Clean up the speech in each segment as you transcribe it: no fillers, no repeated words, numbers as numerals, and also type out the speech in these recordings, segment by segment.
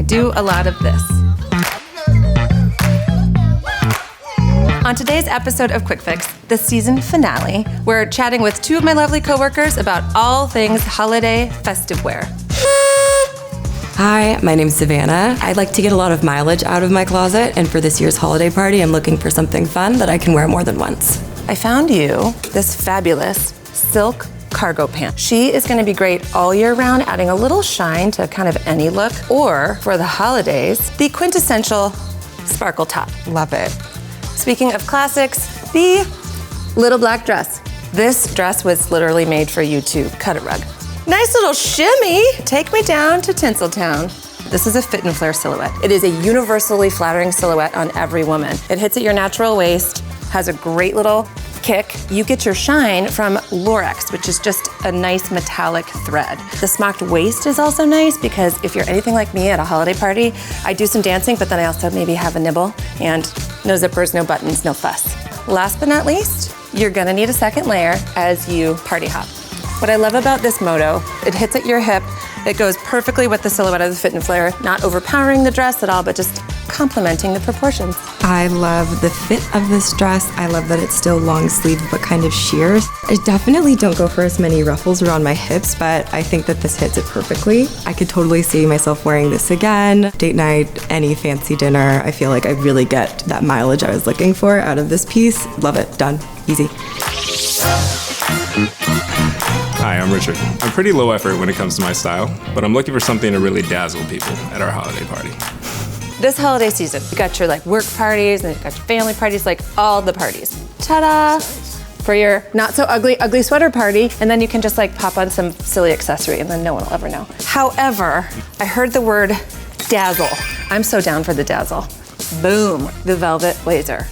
do a lot of this. On today's episode of Quick Fix, the season finale, we're chatting with two of my lovely coworkers about all things holiday festive wear. Hi, my name's Savannah. I like to get a lot of mileage out of my closet, and for this year's holiday party, I'm looking for something fun that I can wear more than once. I found you this fabulous silk cargo pant. She is going to be great all year round, adding a little shine to kind of any look, or for the holidays, the quintessential sparkle top. Love it. Speaking of classics, the little black dress. This dress was literally made for you to cut a rug. Nice little shimmy. Take me down to Tinseltown. This is a fit and flare silhouette. It is a universally flattering silhouette on every woman. It hits at your natural waist, has a great little kick. You get your shine from Lurex, which is just a nice metallic thread. The smocked waist is also nice because if you're anything like me at a holiday party, I do some dancing, but then I also maybe have a nibble and no zippers, no buttons, no fuss. Last but not least, you're gonna need a second layer as you party hop. What I love about this moto, it hits at your hip, it goes perfectly with the silhouette of the fit and flare, not overpowering the dress at all, but just complementing the proportions. I love the fit of this dress. I love that it's still long sleeved but kind of sheer. I definitely don't go for as many ruffles around my hips, but I think that this hits it perfectly. I could totally see myself wearing this again. Date night, any fancy dinner. I feel like I really get that mileage I was looking for out of this piece. Love it. Done. Easy. Hi, I'm Richard. I'm pretty low effort when it comes to my style, but I'm looking for something to really dazzle people at our holiday party. This holiday season, you got your work parties and you got your family parties, all the parties. Ta-da! For your not so ugly sweater party, and then you can just pop on some silly accessory and then no one will ever know. However, I heard the word dazzle. I'm so down for the dazzle. Boom, the velvet blazer.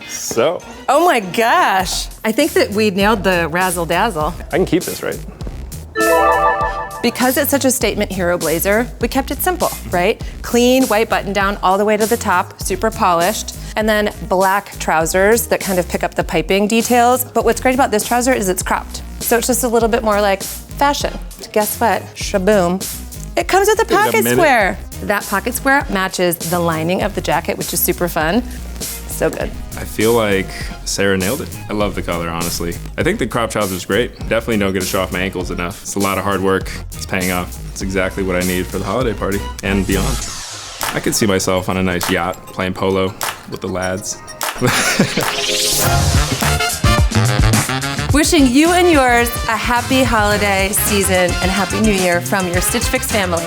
So, Oh my gosh! I think that we nailed the razzle dazzle. I can keep this, right? Because it's such a statement hero blazer, we kept it simple, right? Clean white button down all the way to the top, super polished, and then black trousers that kind of pick up the piping details. But what's great about this trouser is it's cropped. So it's just a little bit more like fashion. Guess what? Shaboom. It comes with a pocket square. That pocket square matches the lining of the jacket, which is super fun. So good. I feel like Sarah nailed it. I love the color, honestly. I think the crop trouser is great. Definitely don't get to show off my ankles enough. It's a lot of hard work. It's paying off. It's exactly what I need for the holiday party and beyond. I could see myself on a nice yacht playing polo with the lads. Wishing you and yours a happy holiday season and happy new year from your Stitch Fix family.